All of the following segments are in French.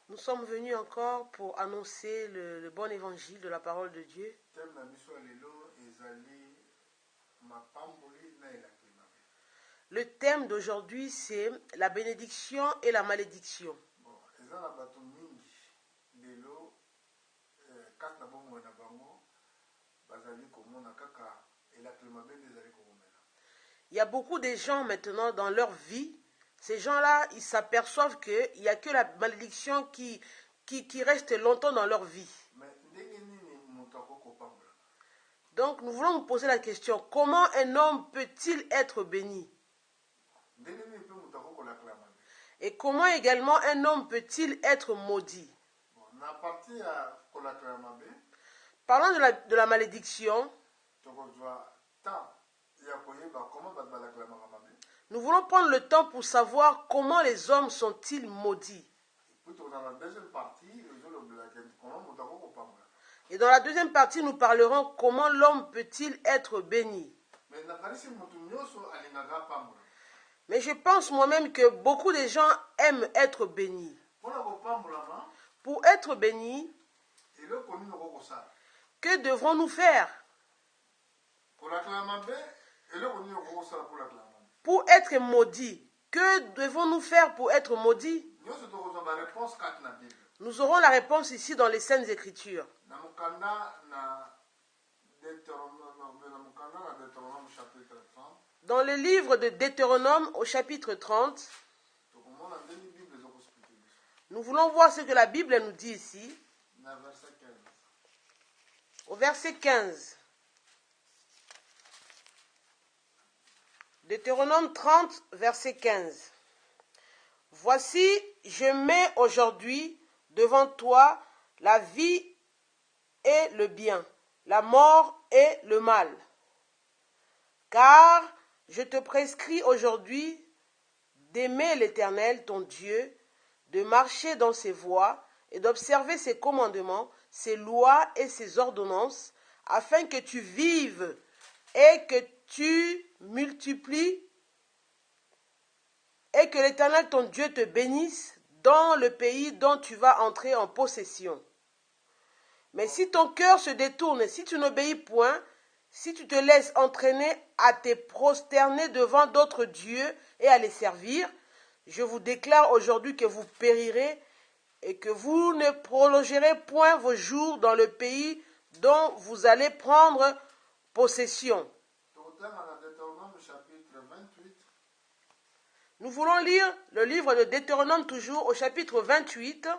Nous sommes venus encore pour annoncer le bon évangile de la parole de Dieu. Le thème d'aujourd'hui, c'est la bénédiction et la malédiction. Il y a beaucoup de gens maintenant dans leur vie. Ces gens-là, ils s'aperçoivent qu'il n'y a que la malédiction qui reste longtemps dans leur vie. Donc, nous voulons nous poser la question, comment un homme peut-il être béni? Et comment également un homme peut-il être maudit? Parlant de la malédiction, nous voulons prendre le temps pour savoir comment les hommes sont-ils maudits. Et dans la deuxième partie, nous parlerons comment l'homme peut-il être béni. Mais je pense moi-même que beaucoup de gens aiment être bénis. Pour être bénis, que devrons-nous faire? Pour être maudits, que devons-nous faire pour être maudits? Nous aurons la réponse ici dans les Saintes Écritures. Dans le livre de Deutéronome au chapitre 30, nous voulons voir ce que la Bible nous dit ici. Au verset 15. Deutéronome 30, verset 15. Voici, je mets aujourd'hui devant toi la vie et le bien, la mort et le mal. Car je te prescris aujourd'hui d'aimer l'Éternel, ton Dieu, de marcher dans ses voies et d'observer ses commandements, ses lois et ses ordonnances, afin que tu vives et que tu multiplies et que l'Éternel, ton Dieu, te bénisse dans le pays dont tu vas entrer en possession. Mais si ton cœur se détourne, si tu n'obéis point, si tu te laisses entraîner à te prosterner devant d'autres dieux et à les servir, je vous déclare aujourd'hui que vous périrez et que vous ne prolongerez point vos jours dans le pays dont vous allez prendre possession. Nous voulons lire le livre de Deutéronome toujours au chapitre 28.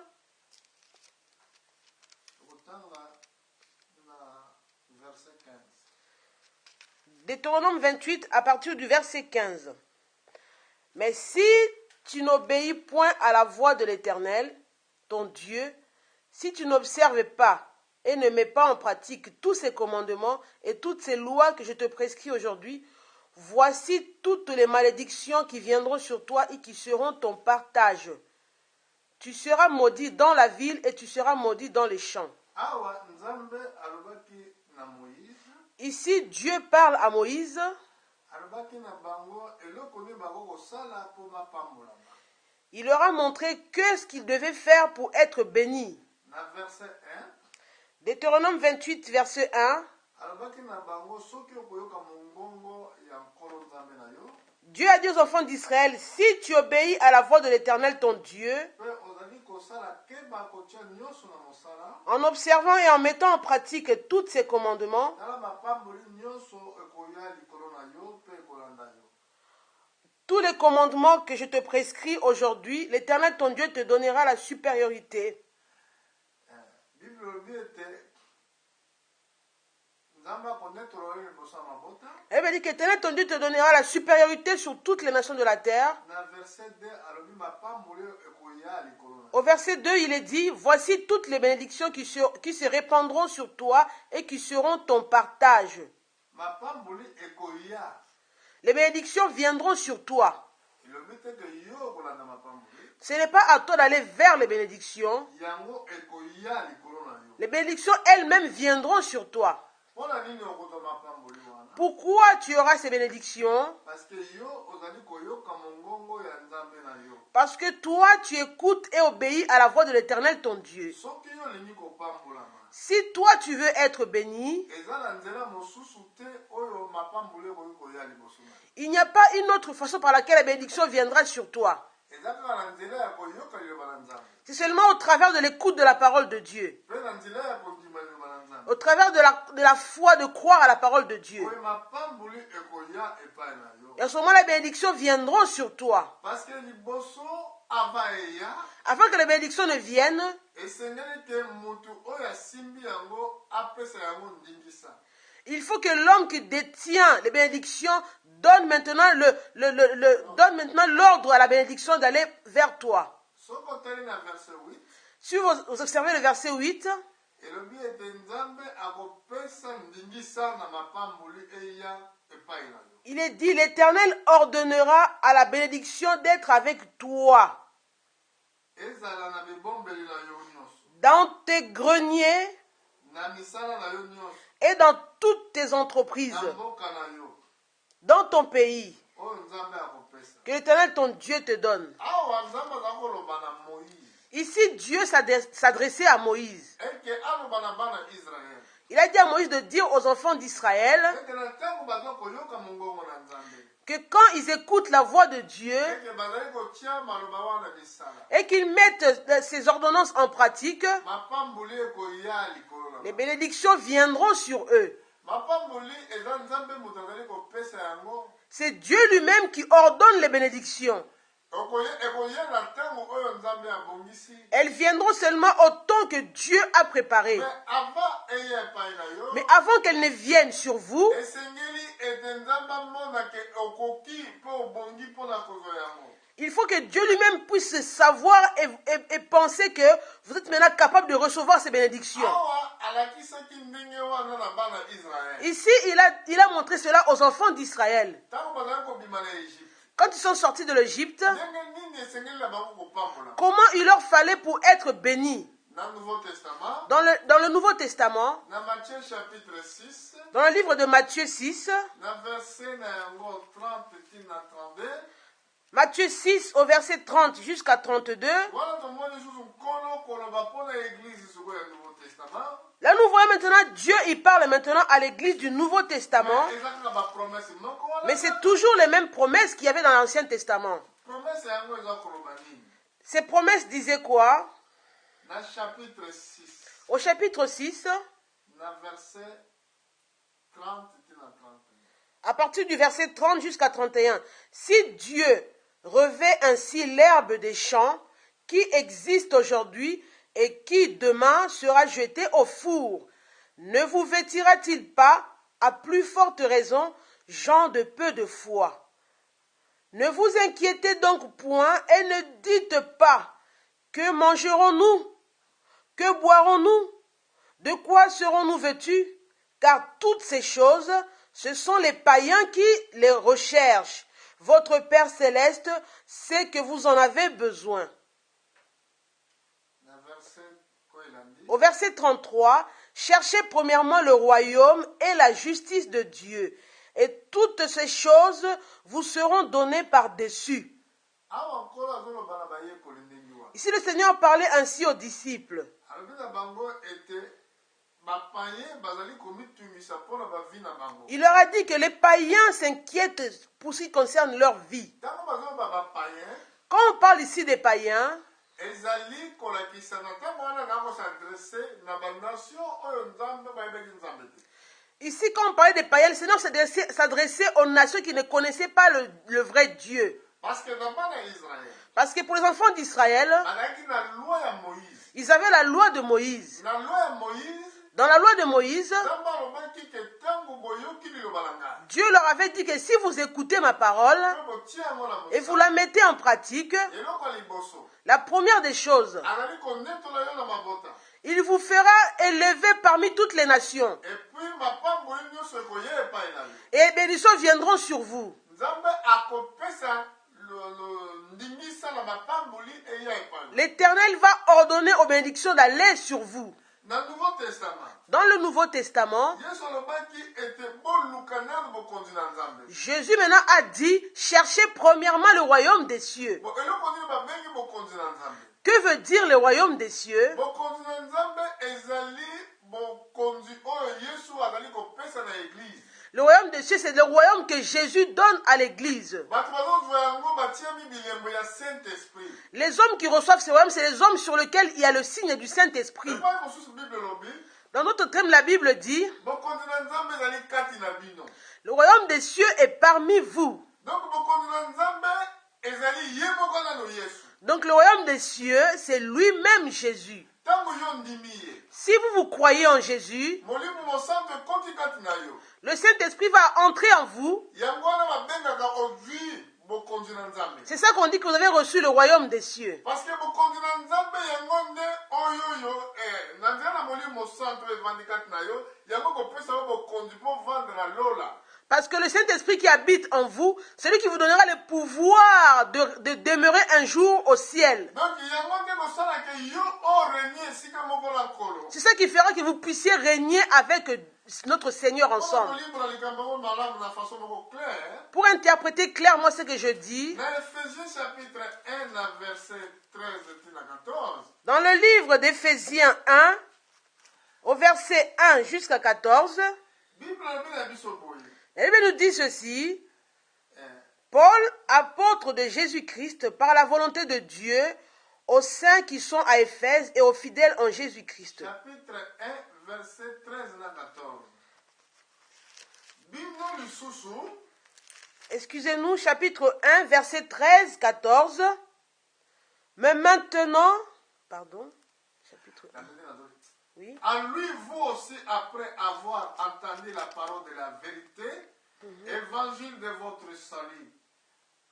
Deutéronome 28 à partir du verset 15. Mais si tu n'obéis point à la voix de l'Éternel, ton Dieu, si tu n'observes pas et ne mets pas en pratique tous ces commandements et toutes ces lois que je te prescris aujourd'hui, voici toutes les malédictions qui viendront sur toi et qui seront ton partage. Tu seras maudit dans la ville et tu seras maudit dans les champs. Ici, Dieu parle à Moïse. Il leur a montré que ce qu'il devait faire pour être béni. Deutéronome 28, verset 1. Dieu a dit aux enfants d'Israël, si tu obéis à la voix de l'Éternel ton Dieu, en observant et en mettant en pratique tous ses commandements, tous les commandements que je te prescris aujourd'hui, l'Éternel ton Dieu te donnera la supériorité. Elle veut dire que l'Éternel ton Dieu te donnera la supériorité sur toutes les nations de la terre. Au verset 2, il est dit, voici toutes les bénédictions qui se répandront sur toi et qui seront ton partage. Les bénédictions viendront sur toi. Ce n'est pas à toi d'aller vers les bénédictions. Les bénédictions elles-mêmes viendront sur toi. Pourquoi tu auras ces bénédictions? Parce que toi, tu écoutes et obéis à la voix de l'Éternel, ton Dieu. Si toi, tu veux être béni, il n'y a pas une autre façon par laquelle la bénédiction viendra sur toi. C'est seulement au travers de l'écoute de la parole de Dieu. Au travers de la foi de croire à la parole de Dieu. Et à ce moment, les bénédictions viendront sur toi. Afin que les bénédictions ne viennent, il faut que l'homme qui détient les bénédictions donne maintenant l'ordre à la bénédiction d'aller vers toi. Si vous observez le verset 8, il est dit, l'Éternel ordonnera à la bénédiction d'être avec toi dans tes greniers et dans toutes tes entreprises, dans ton pays, que l'Éternel ton Dieu te donne. Ici, Dieu s'adressait à Moïse. Il a dit à Moïse de dire aux enfants d'Israël que quand ils écoutent la voix de Dieu et qu'ils mettent ces ordonnances en pratique, les bénédictions viendront sur eux. C'est Dieu lui-même qui ordonne les bénédictions. Elles viendront seulement au temps que Dieu a préparé. Mais avant qu'elles ne viennent sur vous, il faut que Dieu lui-même puisse savoir et penser que vous êtes maintenant capable de recevoir ces bénédictions. Ici, il a montré cela aux enfants d'Israël. Quand ils sont sortis de l'Égypte, comment il leur fallait pour être bénis. Dans le Nouveau Testament, dans le livre de Matthieu 6, Matthieu 6 au verset 30 jusqu'à 32, là nous voyons maintenant Dieu, il parle maintenant à l'église du Nouveau Testament, mais c'est toujours les mêmes promesses qu'il y avait dans l'Ancien Testament. Ces promesses disaient quoi? Au chapitre 6, à partir du verset 30 jusqu'à 31, si Dieu revêt ainsi l'herbe des champs qui existe aujourd'hui et qui demain sera jetée au four, ne vous vêtira-t-il pas, à plus forte raison, gens de peu de foi? Ne vous inquiétez donc point et ne dites pas, que mangerons-nous? Que boirons-nous? De quoi serons-nous vêtus? Car toutes ces choses, ce sont les païens qui les recherchent. Votre Père Céleste sait que vous en avez besoin. Au verset 33, cherchez premièrement le royaume et la justice de Dieu, et toutes ces choses vous seront données par-dessus. Ici, le Seigneur parlait ainsi aux disciples. Il leur a dit que les païens s'inquiètent pour ce qui concerne leur vie. Quand on parle ici des païens, ici quand on parlait des païens, le Seigneur s'adressait aux nations qui ne connaissaient pas le vrai Dieu. Parce que pour les enfants d'Israël, ils avaient la loi de Moïse. Dans la loi de Moïse, Dieu leur avait dit que si vous écoutez ma parole et vous la mettez en pratique, la première des choses, il vous fera élever parmi toutes les nations. Et les bénédictions viendront sur vous. L'Éternel va ordonner aux bénédictions d'aller sur vous. Dans le Nouveau Testament, Jésus maintenant a dit, cherchez premièrement le royaume des cieux. Que veut dire le royaume des cieux? Le royaume des cieux, c'est le royaume que Jésus donne à l'église. Les hommes qui reçoivent ce royaume, c'est les hommes sur lesquels il y a le signe du Saint-Esprit. Dans notre thème, la Bible dit, le royaume des cieux est parmi vous. Donc le royaume des cieux, c'est lui-même Jésus. Si vous croyez en Jésus, le Saint-Esprit va entrer en vous. C'est ça qu'on dit que vous avez reçu le royaume des cieux. Parce que le Saint-Esprit qui habite en vous, c'est lui qui vous donnera le pouvoir de demeurer un jour au ciel. C'est ça qui fera que vous puissiez régner avec notre Seigneur ensemble. Pour interpréter clairement ce que je dis, dans le livre d'Éphésiens 1, au verset 1 jusqu'à 14, la Bible nous dit ceci: Paul, apôtre de Jésus-Christ, par la volonté de Dieu, aux saints qui sont à Éphèse et aux fidèles en Jésus-Christ. Chapitre 1, verset 13 à 14. Excusez-nous, chapitre 1, verset 13, 14. Mais maintenant, chapitre 1. Oui. En lui, vous aussi, après avoir entendu la parole de la vérité, évangile de votre salut,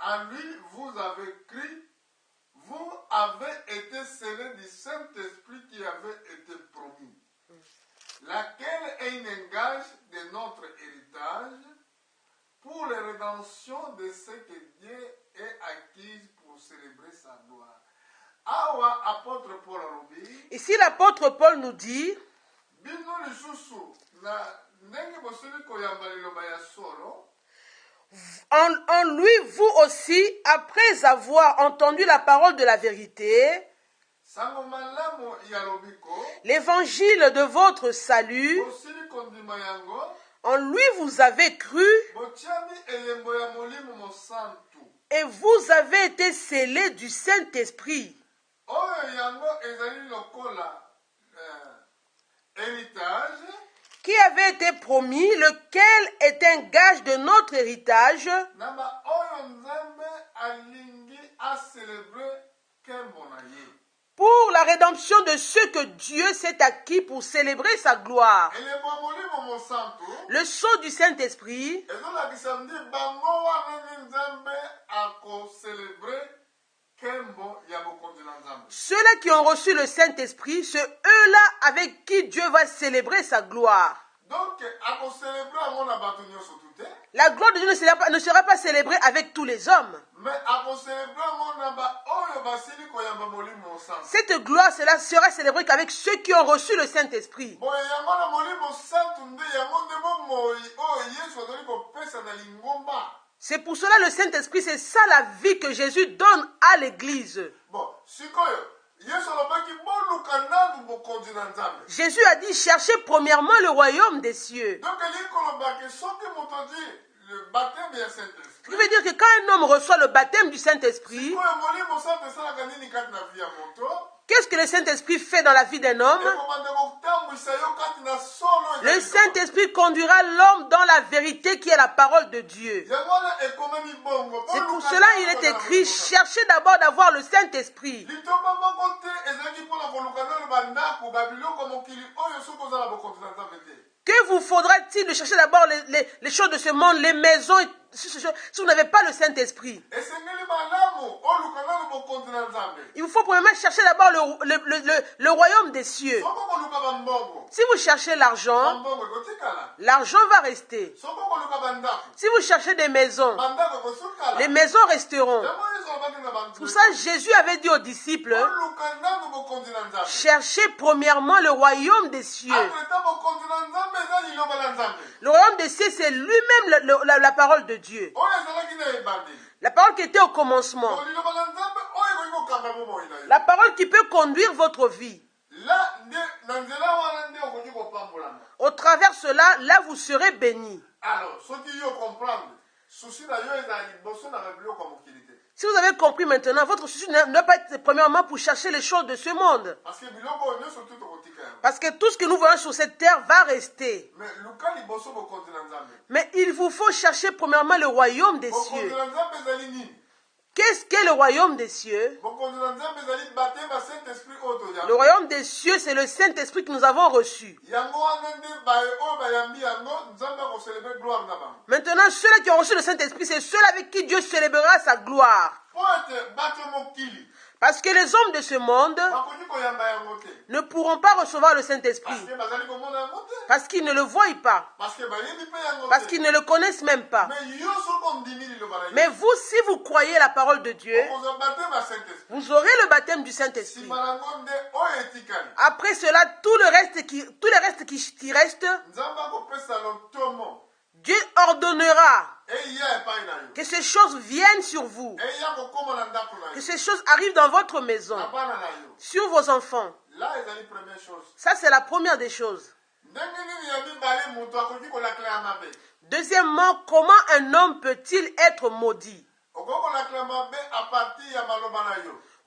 en lui, vous avez cru, vous avez été scellés du Saint-Esprit qui avait été promis, laquelle est un gage de notre héritage pour la rédemption de ce que Dieu a acquis pour célébrer sa gloire. Ici, l'apôtre Paul nous dit, en lui, vous aussi, après avoir entendu la parole de la vérité, l'évangile de votre salut, en lui vous avez cru, et vous avez été scellés du Saint-Esprit, qui avait été promis, lequel est un gage de notre héritage, pour la rédemption de ceux que Dieu s'est acquis pour célébrer sa gloire. Le sceau du Saint-Esprit ceux-là qui ont reçu le Saint-Esprit, c'est eux-là avec qui Dieu va célébrer sa gloire. La gloire de Dieu ne sera pas célébrée avec tous les hommes. Cette gloire sera célébrée qu'avec ceux qui ont reçu le Saint-Esprit. C'est pour cela le Saint-Esprit, c'est ça la vie que Jésus donne à l'Église. Jésus a dit, cherchez premièrement le royaume des cieux. Ce qui veut dire que quand un homme reçoit le baptême du Saint-Esprit, qu'est-ce que le Saint-Esprit fait dans la vie d'un homme? Le Saint-Esprit conduira l'homme dans la vérité qui est la parole de Dieu. C'est pour cela qu'il est écrit, cherchez d'abord d'avoir le Saint-Esprit. Que vous faudra-t-il de chercher d'abord les choses de ce monde, les maisons, si vous n'avez pas le Saint-Esprit? Il vous faut premièrement chercher d'abord le royaume des cieux. Si vous cherchez l'argent, l'argent va rester. Si vous cherchez des maisons, les maisons resteront. Pour ça, Jésus avait dit aux disciples, cherchez premièrement le royaume des cieux. Le royaume des cieux, c'est lui-même la parole de Dieu. La parole qui était au commencement. La parole qui peut conduire votre vie. Au travers cela, là vous serez bénis. Alors, ce qui vous comprendre, si vous avez compris maintenant, votre souci ne doit pas être premièrement pour chercher les choses de ce monde. Parce que tout ce que nous voyons sur cette terre va rester. Mais il vous faut chercher premièrement le royaume des cieux. Qu'est-ce qu'est le royaume des cieux? Le royaume des cieux, c'est le Saint-Esprit que nous avons reçu. Maintenant, ceux-là qui ont reçu le Saint-Esprit, c'est ceux avec qui Dieu célébrera sa gloire. Parce que les hommes de ce monde ne pourront pas recevoir le Saint-Esprit. Parce qu'ils ne le voient pas. Parce qu'ils ne le connaissent même pas. Mais vous, si vous croyez la parole de Dieu, vous aurez le baptême du Saint-Esprit. Après cela, tout le reste qui reste, Dieu ordonnera que ces choses viennent sur vous. Que ces choses arrivent dans votre maison, sur vos enfants. Ça, c'est la première des choses. Deuxièmement, comment un homme peut-il être maudit? Vous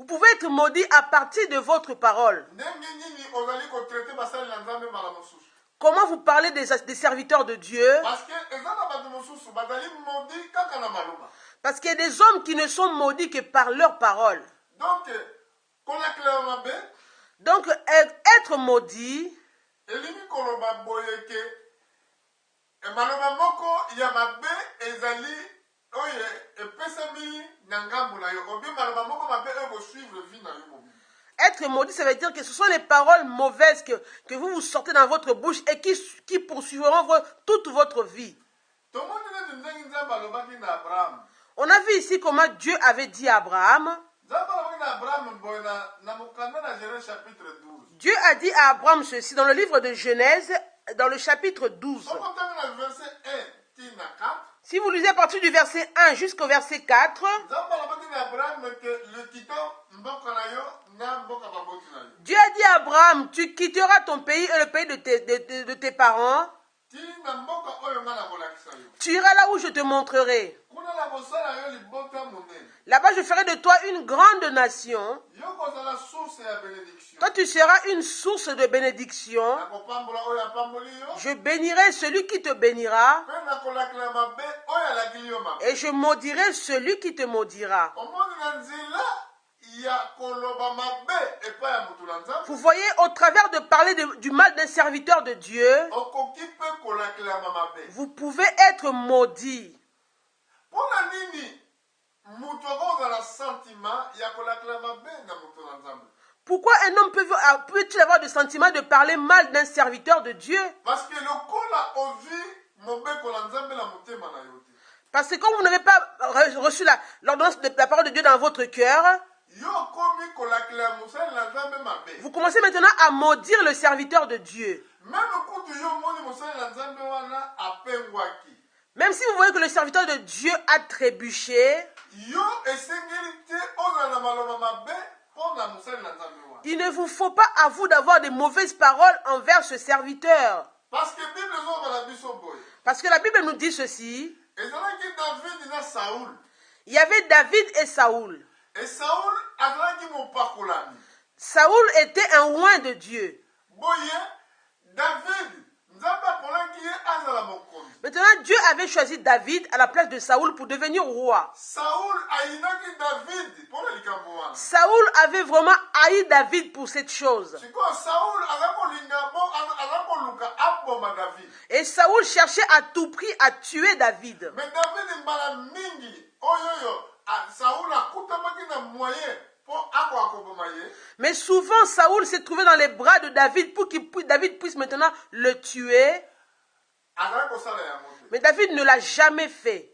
pouvez être maudit à partir de votre parole. Comment vous parlez des serviteurs de Dieu? Parce qu'il y a des hommes qui ne sont maudits que par leur parole. Donc, être maudit, être maudit, ça veut dire que ce sont les paroles mauvaises que vous sortez dans votre bouche et qui poursuivront toute votre vie. On a vu ici comment Dieu avait dit à Abraham. Dieu a dit à Abraham ceci dans le livre de Genèse, dans le chapitre 12. Si vous lisez à partir du verset 1 jusqu'au verset 4, Dieu a dit à Abraham, tu quitteras ton pays et le pays de tes parents. Tu iras là où je te montrerai. Là-bas, je ferai de toi une grande nation. Toi, tu seras une source de bénédiction. Je bénirai celui qui te bénira. Et je maudirai celui qui te maudira. Vous voyez, au travers de parler du mal d'un serviteur de Dieu, vous pouvez être maudit. Pourquoi un homme peut-il avoir le sentiment de parler mal d'un serviteur de Dieu? Parce que quand vous n'avez pas reçu l'ordonnance de la parole de Dieu dans votre cœur, vous commencez maintenant à maudire le serviteur de Dieu. Même si vous voyez que le serviteur de Dieu a trébuché, il ne vous faut pas à vous d'avoir des mauvaises paroles envers ce serviteur. Parce que la Bible nous dit ceci. Il y avait David et Saoul. Saoul était un oint de Dieu. Maintenant, Dieu avait choisi David à la place de Saoul pour devenir roi. Saoul avait vraiment haï David pour cette chose. Et Saoul cherchait à tout prix à tuer David. Mais souvent, Saoul s'est trouvé dans les bras de David pour que David puisse maintenant le tuer. Mais David ne l'a jamais fait.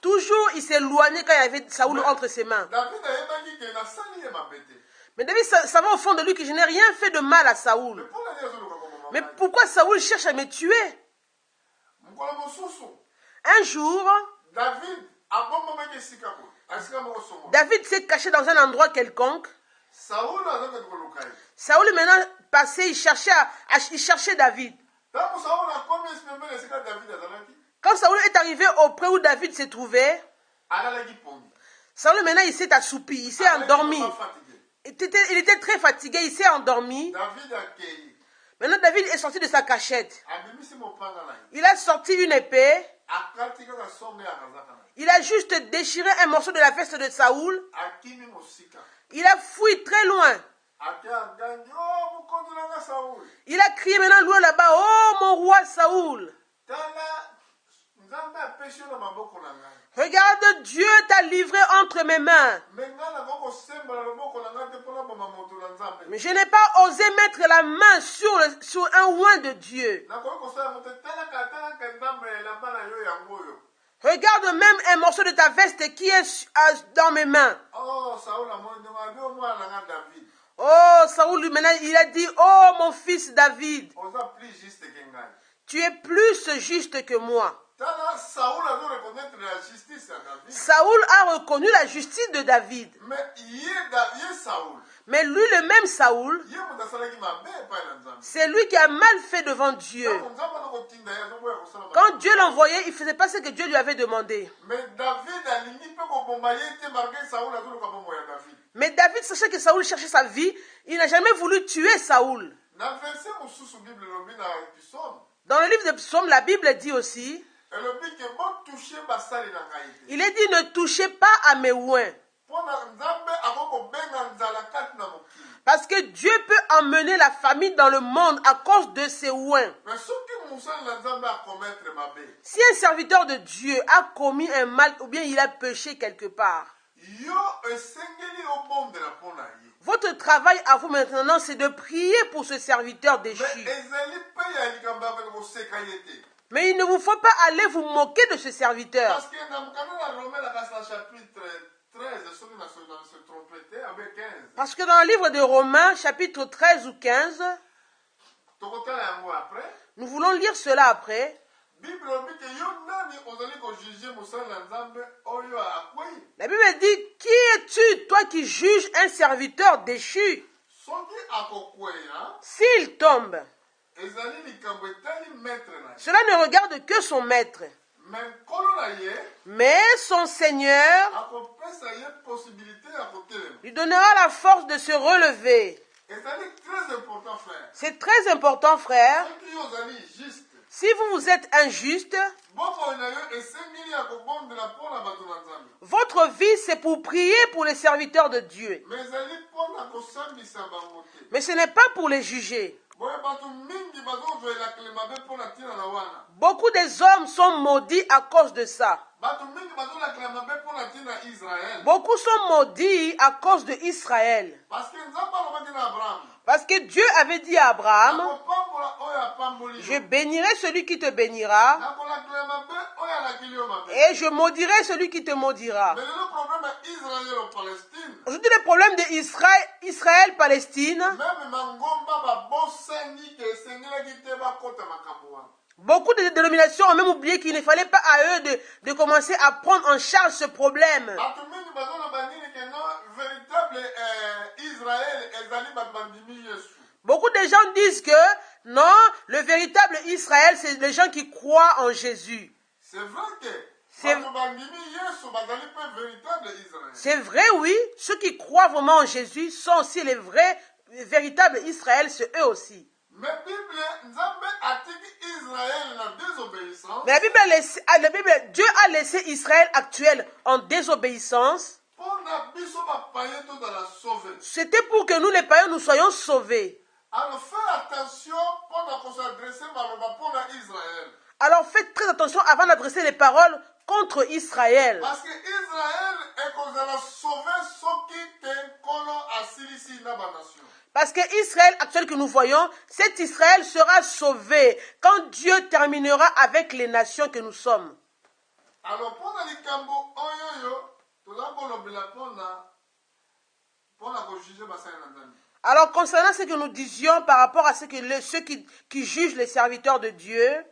Toujours, il s'est éloigné quand il y avait Saoul entre ses mains. Mais David savait au fond de lui que je n'ai rien fait de mal à Saoul. Mais pourquoi Saoul cherche à me tuer? Un jour, David s'est caché dans un endroit quelconque. Saoul maintenant passé, il cherchait David. Quand Saoul est arrivé auprès où David se trouvait, Saoul maintenant il s'est assoupi, il s'est endormi. Il était très fatigué, il s'est endormi. Maintenant David est sorti de sa cachette. Il a sorti une épée. Il a juste déchiré un morceau de la veste de Saoul. Il a fui très loin. Il a crié maintenant loin là-bas, oh mon roi Saoul. Regarde, Dieu t'a livré entre mes mains. Mais je n'ai pas osé mettre la main sur un oint de Dieu. Regarde même un morceau de ta veste qui est dans mes mains. Oh, Saoul, maintenant, il a dit, oh, mon fils David, tu es plus juste que moi. Saoul a reconnu la justice de David. Mais lui, le même Saoul, c'est lui qui a mal fait devant Dieu. Quand Dieu l'envoyait, il ne faisait pas ce que Dieu lui avait demandé. Mais David, sachant que Saoul cherchait sa vie, il n'a jamais voulu tuer Saoul. Dans le livre de Psaume, la Bible dit aussi, il est dit, ne touchez pas à mes oins. Parce que Dieu peut emmener la famine dans le monde à cause de ses oins. Si un serviteur de Dieu a commis un mal ou bien il a péché quelque part, votre travail à vous maintenant, c'est de prier pour ce serviteur déchu. Mais il ne vous faut pas aller vous moquer de ce serviteur. Parce que dans le livre de Romains, chapitre 13 ou 15, nous voulons lire cela après. La Bible dit, qui es-tu, toi qui juges un serviteur déchu? S'il tombe, cela ne regarde que son maître. Mais son Seigneur lui donnera la force de se relever. C'est très important, frère. Si vous êtes injuste, votre vie c'est pour prier pour les serviteurs de Dieu. Mais ce n'est pas pour les juger. Beaucoup des hommes sont maudits à cause de ça. Beaucoup sont maudits à cause de Israël. Parce que Dieu avait dit à Abraham, je bénirai celui qui te bénira et je maudirai celui qui te maudira. Aujourd'hui, le problème d'Israël-Palestine, beaucoup de dénominations ont même oublié qu'il ne fallait pas à eux de commencer à prendre en charge ce problème. Beaucoup de gens disent que non, le véritable Israël, c'est les gens qui croient en Jésus. C'est vrai que c'est vrai, oui. Ceux qui croient vraiment en Jésus sont aussi les vrais, véritables Israël, c'est eux aussi. Mais la Bible, Dieu a laissé Israël actuel en désobéissance. C'était pour que nous, les païens, nous soyons sauvés. Alors faites attention pendant qu'on s'adresse à Israël. Alors faites très attention avant d'adresser les paroles contre Israël. Parce que Israël est qu'on a sauvé ceux qui étaient colons à Cilicie dans la nation. Parce que Israël actuel que nous voyons, cet Israël sera sauvé quand Dieu terminera avec les nations que nous sommes. Alors pour les cambo oyoyo, tout d'abord pour la juger Alors concernant ce que nous disions par rapport à ceux qui jugent les serviteurs de Dieu,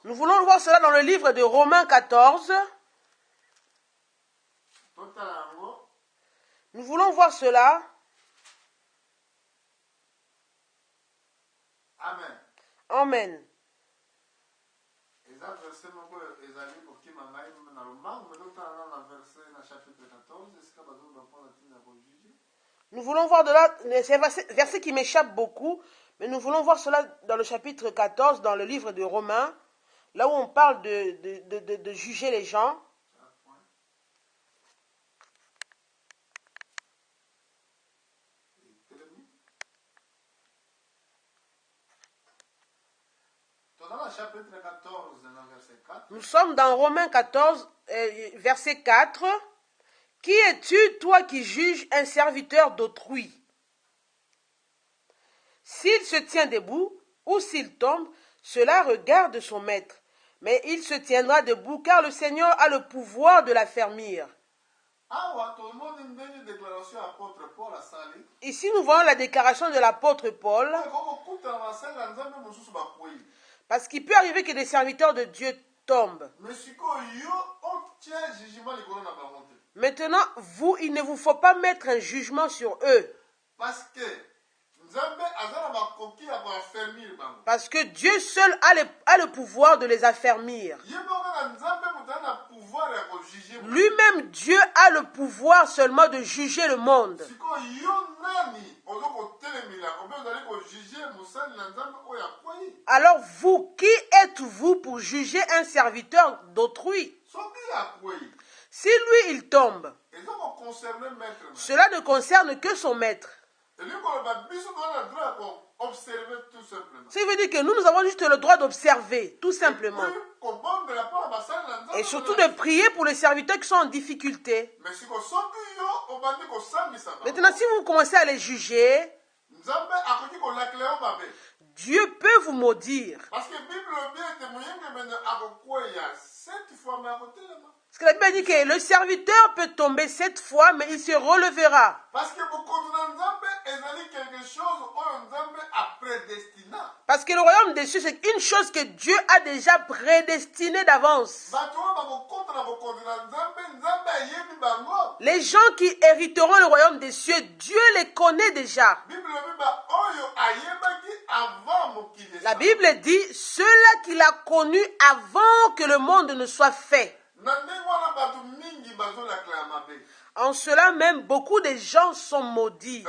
nous voulons voir cela dans le livre de Romains 14. totala yango. Nous voulons voir cela. Amen. Amen. Eza verset moko ezali kokima ngai na lombangu, mais totala na verset na chapitre 14 esika bazoba mpona ntina ya kojuge. Nous voulons voir de là, c'est un verset qui m'échappe beaucoup, mais nous voulons voir cela dans le chapitre 14, dans le livre de Romains, là où on parle de juger les gens. Chapitre 14, verset 4. Nous sommes dans Romains 14, verset 4. Qui es-tu, toi qui juges un serviteur d'autrui? S'il se tient debout ou s'il tombe, cela regarde son maître. Mais il se tiendra debout car le Seigneur a le pouvoir de l'affermir. Ici, nous voyons la déclaration de l'apôtre Paul. Parce qu'il peut arriver que des serviteurs de Dieu tombent. Maintenant, vous, il ne vous faut pas mettre un jugement sur eux. Parce que Dieu seul a le pouvoir de les affermir. Lui-même, Dieu a le pouvoir seulement de juger le monde. Alors vous, qui êtes-vous pour juger un serviteur d'autrui? Si lui, il tombe, cela ne concerne que son maître. Ça veut dire que nous avons juste le droit d'observer, tout simplement. Et surtout de prier pour les serviteurs qui sont en difficulté. Maintenant, si vous commencez à les juger, Dieu peut vous maudire. Parce que la Bible dit que le serviteur peut tomber 7 fois, mais il se relevera. Parce que le royaume des cieux, c'est une chose que Dieu a déjà prédestinée d'avance. Les gens qui hériteront le royaume des cieux, Dieu les connaît déjà. La Bible dit, ceux-là qu'il a connus avant que le monde ne soit fait. En cela même, beaucoup de gens sont maudits.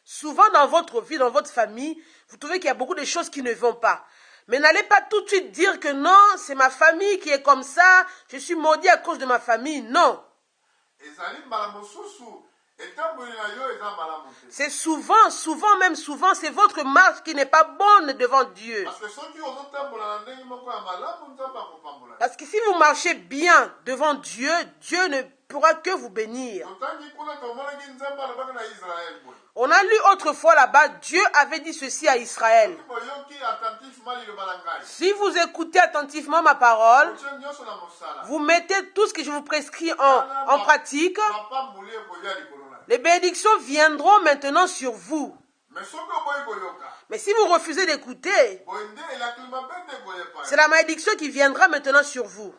Souvent dans votre vie, dans votre famille, vous trouvez qu'il y a beaucoup de choses qui ne vont pas. Mais n'allez pas tout de suite dire que non, c'est ma famille qui est comme ça, je suis maudit à cause de ma famille. Non. C'est souvent, c'est votre marche qui n'est pas bonne devant Dieu. Parce que si vous marchez bien devant Dieu, Dieu ne pourra que vous bénir. On a lu autrefois là-bas, Dieu avait dit ceci à Israël. Si vous écoutez attentivement ma parole, vous mettez tout ce que je vous prescris en pratique, les bénédictions viendront maintenant sur vous. Mais si vous refusez d'écouter, c'est la malédiction qui viendra maintenant sur vous.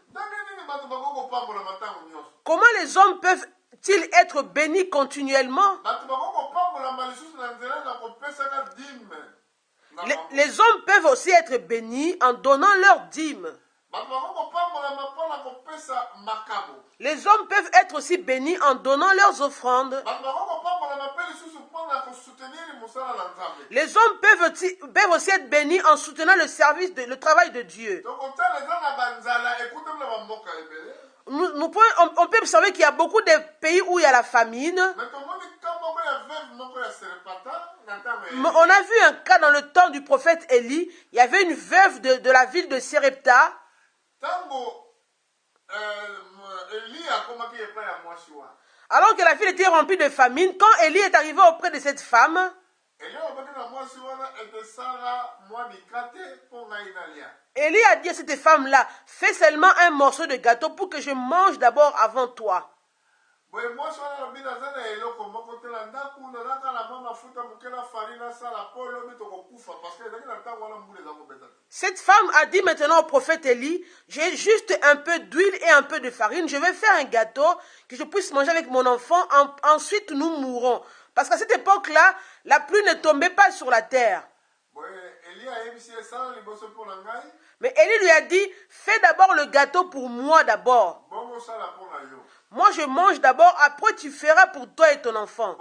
Comment les hommes peuvent-ils être bénis continuellement? Les hommes peuvent aussi être bénis en donnant leur dîme. Les hommes peuvent être aussi bénis en donnant leurs offrandes. Les hommes peuvent aussi être bénis en soutenant le travail de Dieu. On peut observer qu'il y a beaucoup de pays où il y a la famine. On a vu un cas dans le temps du prophète Élie. Il y avait une veuve de la ville de Sérepta. Alors que la ville était remplie de famine, quand Élie est arrivé auprès de cette femme, Élie a dit à cette femme-là, fais seulement un morceau de gâteau pour que je mange d'abord avant toi. Cette femme a dit maintenant au prophète Élie, j'ai juste un peu d'huile et un peu de farine, je vais faire un gâteau que je puisse manger avec mon enfant, ensuite nous mourrons. Parce qu'à cette époque-là, la pluie ne tombait pas sur la terre. Mais Élie lui a dit, fais d'abord le gâteau pour moi d'abord. Moi je mange d'abord, après tu feras pour toi et ton enfant.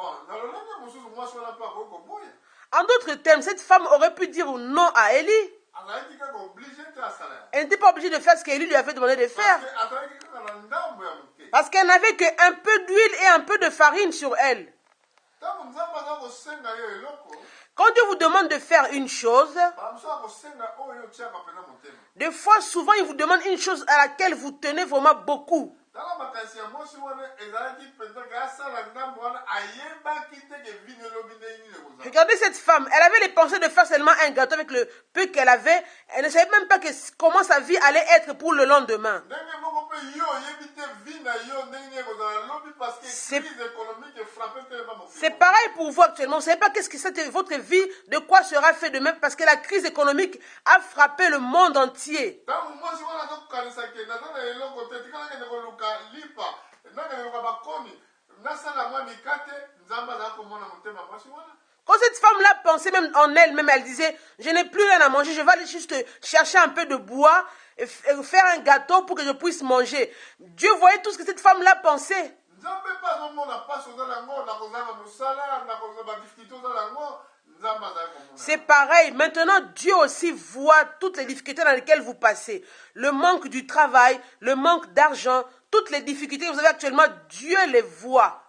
En d'autres termes, cette femme aurait pu dire non à Élie. Elle n'était pas obligée de faire ce qu'Élie lui avait demandé de faire. Parce qu'elle n'avait qu'un peu d'huile et un peu de farine sur elle. Quand Dieu vous demande de faire une chose, des fois, souvent, il vous demande une chose à laquelle vous tenez vraiment beaucoup. Regardez cette femme, elle avait les pensées de faire seulement un gâteau avec le peu qu'elle avait. Elle ne savait même pas comment sa vie allait être pour le lendemain. C'est pareil pour vous actuellement. Vous ne savez pas qu'est-ce que c'est votre vie, de quoi sera fait demain, parce que la crise économique a frappé le monde entier. Quand cette femme-là pensait même en elle-même, elle disait, je n'ai plus rien à manger, je vais aller juste chercher un peu de bois et faire un gâteau pour que je puisse manger. Dieu voyait tout ce que cette femme-là pensait. C'est pareil. Maintenant, Dieu aussi voit toutes les difficultés dans lesquelles vous passez. Le manque du travail, le manque d'argent, toutes les difficultés que vous avez actuellement, Dieu les voit.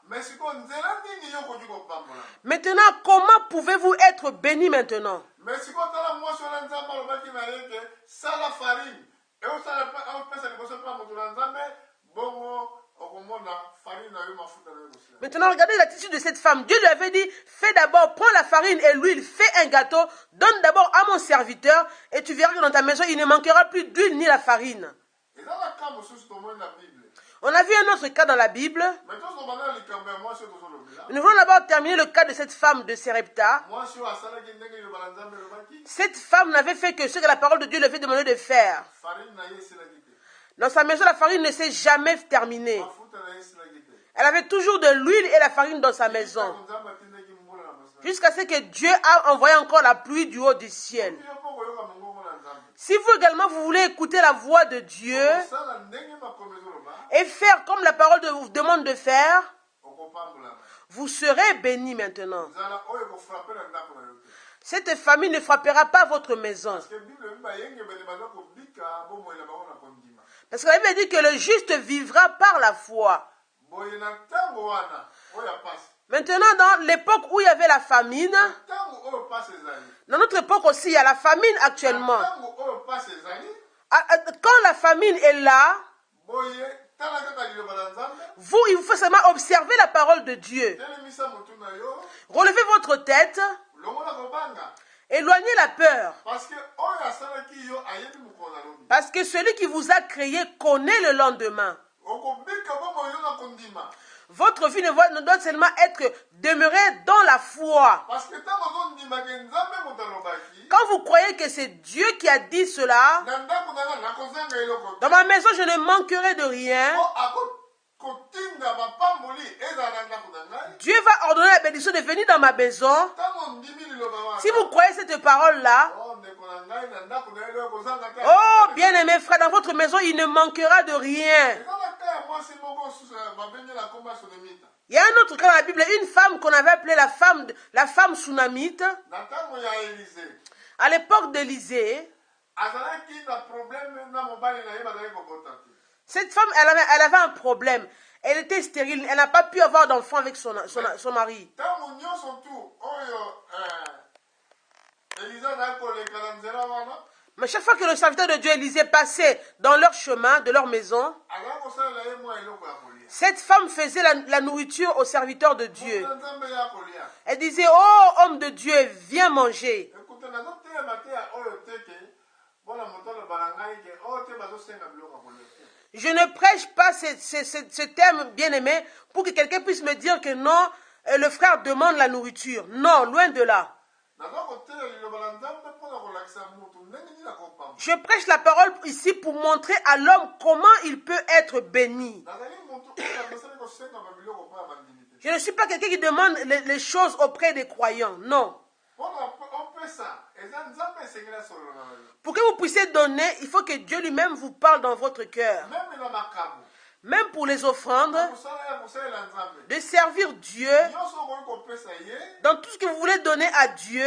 Maintenant, comment pouvez-vous être béni maintenant? Maintenant, regardez l'attitude de cette femme. Dieu lui avait dit, fais d'abord, prends la farine et l'huile, fais un gâteau, donne d'abord à mon serviteur et tu verras que dans ta maison, il ne manquera plus d'huile ni la farine. On a vu un autre cas dans la Bible. Nous voulons d'abord terminer le cas de cette femme de Sarepta. Cette femme n'avait fait que ce que la parole de Dieu lui avait demandé de faire. Dans sa maison, la farine ne s'est jamais terminée. Elle avait toujours de l'huile et la farine dans sa maison. Jusqu'à ce que Dieu a envoyé encore la pluie du haut du ciel. Si vous également, vous voulez écouter la voix de Dieu et faire comme la parole vous demande de faire, vous serez bénis maintenant. Cette famille ne frappera pas votre maison. Parce que la Bible dit que le juste vivra par la foi. Maintenant, dans l'époque où il y avait la famine, dans notre époque aussi, il y a la famine actuellement. Quand la famine est là, vous, il vous faut seulement observer la parole de Dieu. Relevez votre tête. Éloignez la peur. Parce que celui qui vous a créé connaît le lendemain. Votre vie ne doit seulement être demeurée dans la foi. Quand vous croyez que c'est Dieu qui a dit cela, dans ma maison je ne manquerai de rien. Dieu va ordonner la bénédiction de venir dans ma maison. Si vous croyez cette parole-là, oh bien-aimé frère, dans votre maison, il ne manquera de rien. Il y a un autre cas dans la Bible, une femme qu'on avait appelée la femme Sunamite. À l'époque d'Élisée, cette femme, elle avait un problème. Elle était stérile. Elle n'a pas pu avoir d'enfant avec son mari. Mais chaque fois que le serviteur de Dieu Élisée passait dans leur chemin, de leur maison, cette femme faisait la nourriture aux serviteurs de Dieu. Elle disait, oh homme de Dieu, viens manger. Je ne prêche pas ce terme bien-aimé pour que quelqu'un puisse me dire que non, et le frère demande la nourriture. Non, loin de là. Je prêche la parole ici pour montrer à l'homme comment il peut être béni. Je ne suis pas quelqu'un qui demande les choses auprès des croyants, non. Pour que vous puissiez donner, il faut que Dieu lui-même vous parle dans votre cœur. Même pour les offrandes, de servir Dieu, dans tout ce que vous voulez donner à Dieu,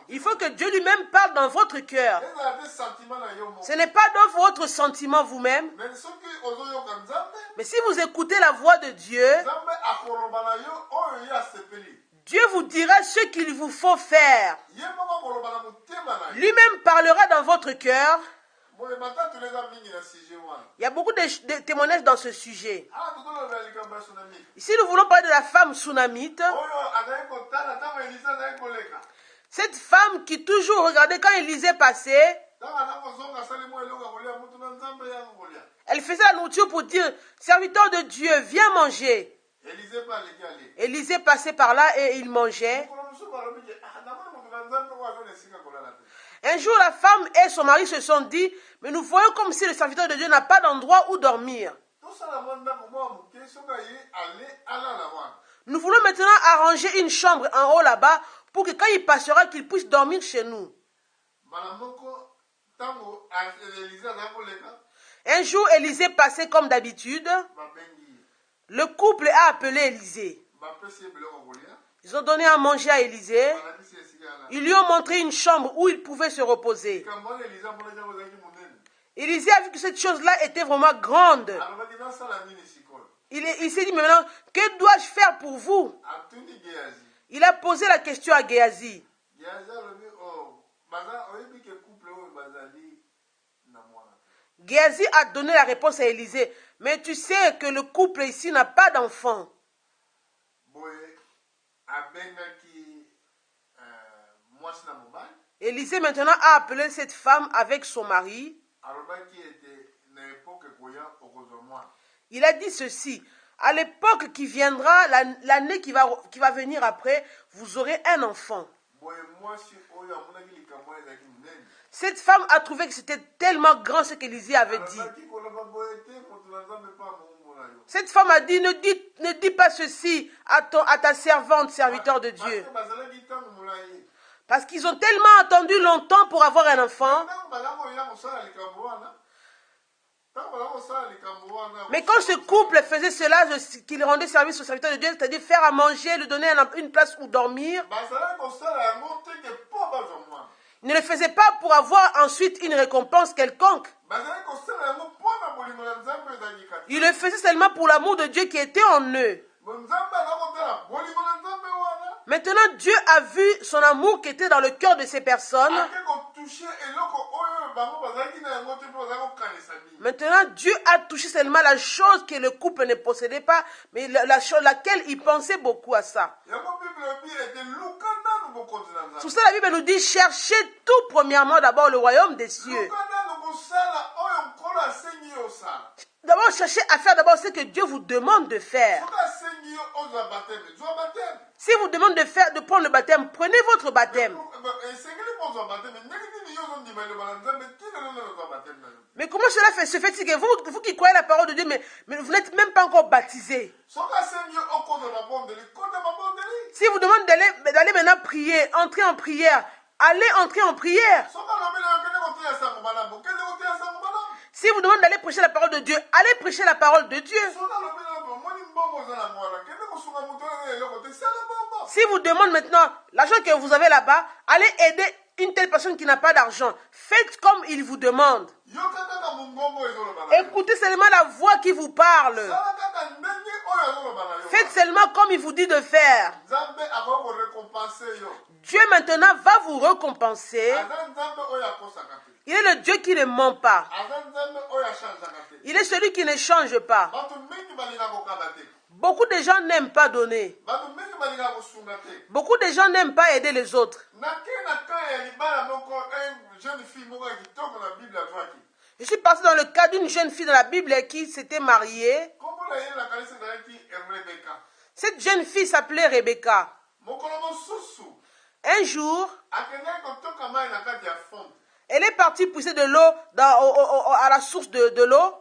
il faut que Dieu lui-même parle dans votre cœur. Ce n'est pas dans votre sentiment vous-même, mais si vous écoutez la voix de Dieu, Dieu vous dira ce qu'il vous faut faire. Lui-même parlera dans votre cœur. Il y a beaucoup de témoignages dans ce sujet. Ici, nous voulons parler de la femme sunamite. Cette femme qui toujours regardait quand Élisée passait. Elle faisait la nourriture pour dire, serviteur de Dieu, viens manger. Élisée passait par là et il mangeait. Un jour, la femme et son mari se sont dit, mais nous voyons comme si le serviteur de Dieu n'a pas d'endroit où dormir. Nous voulons maintenant arranger une chambre en haut là-bas pour que quand il passera, qu'il puisse dormir chez nous. Un jour, Élisée passait comme d'habitude. Le couple a appelé Élisée. Ils ont donné à manger à Élisée. Ils lui ont montré une chambre où il pouvait se reposer. Élisée a vu que cette chose-là était vraiment grande. Il s'est dit, mais maintenant, que dois-je faire pour vous? Il a posé la question à Géasi. Géasi a donné la réponse à Élisée. Mais tu sais que le couple ici n'a pas d'enfant. Élisée maintenant a appelé cette femme avec son mari. Il a dit ceci. À l'époque qui viendra, l'année qui va venir après, vous aurez un enfant. Cette femme a trouvé que c'était tellement grand ce qu'Élisée avait dit. Cette femme a dit, ne dis pas ceci à ta servante, serviteur de Dieu. Parce qu'ils ont tellement attendu longtemps pour avoir un enfant. Mais quand ce couple faisait cela, qu'il rendait service au serviteur de Dieu, c'est-à-dire faire à manger, lui donner une place où dormir, il ne le faisait pas pour avoir ensuite une récompense quelconque. Il le faisait seulement pour l'amour de Dieu qui était en eux. Maintenant, Dieu a vu son amour qui était dans le cœur de ces personnes. Maintenant, Dieu a touché seulement la chose que le couple ne possédait pas, mais la chose laquelle il pensait beaucoup à ça. Sur ça, la Bible nous dit, cherchez tout premièrement d'abord le royaume des cieux. D'abord, cherchez à faire d'abord ce que Dieu vous demande de faire. Si vous demande de prendre le baptême, prenez votre baptême. Mais comment cela se fait-il que vous qui croyez la parole de Dieu, mais vous n'êtes même pas encore baptisé? Si vous demande d'aller maintenant prier, entrer en prière, allez entrer en prière. Si vous demande d'aller prêcher la parole de Dieu, allez prêcher la parole de Dieu. Si vous demande maintenant l'argent que vous avez là-bas, allez aider une telle personne qui n'a pas d'argent. Faites comme il vous demande. Écoutez seulement la voix qui vous parle. Faites seulement comme il vous dit de faire. Dieu maintenant va vous récompenser. Il est le Dieu qui ne ment pas. Il est celui qui ne change pas. Beaucoup de gens n'aiment pas donner. Beaucoup de gens n'aiment pas aider les autres. Je suis passé dans le cas d'une jeune fille dans la Bible qui s'était mariée. Cette jeune fille s'appelait Rebecca. mokolo mosusu Un jour, akendaki kotoka mai na kati ya fonte. elle est partie pousser de l'eau à la source de l'eau.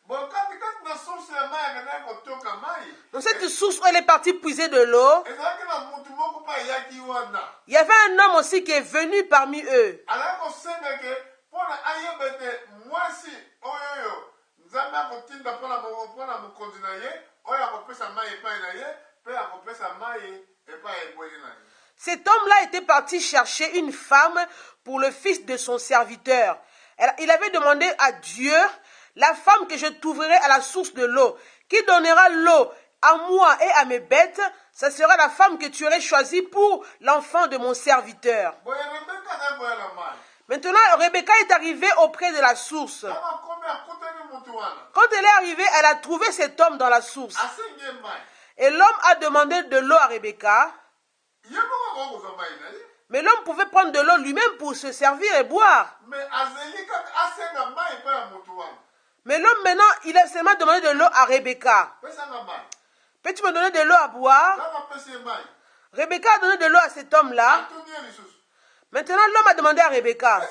Bon, kati na source ya mai akendaki kotoka mai. Dans cette source où elle est partie puiser de l'eau, ezalaki na mutu moko mpe ayaki wana. il y avait un homme aussi qui est venu parmi eux. Alaki kosenga ke mpona ayeba ete mwasi oyo nzambe akotinda mpona mokonzi na ye oyo akopesa mai epai na ye mpe akopesa mai epai ya ebweli na ye. Cet homme-là était parti chercher une femme pour le fils de son serviteur. Il avait demandé à Dieu, la femme que je trouverai à la source de l'eau, qui donnera l'eau à moi et à mes bêtes, ce sera la femme que tu aurais choisie pour l'enfant de mon serviteur. Maintenant, Rebecca est arrivée auprès de la source. Quand elle est arrivée, elle a trouvé cet homme dans la source. Et l'homme a demandé de l'eau à Rebecca. Mais l'homme pouvait prendre de l'eau lui-même pour se servir et boire. Mais l'homme maintenant, il a seulement demandé de l'eau à Rebecca. Peux-tu me donner de l'eau à boire? Rebecca a donné de l'eau à cet homme-là. Maintenant, l'homme a demandé à Rebecca,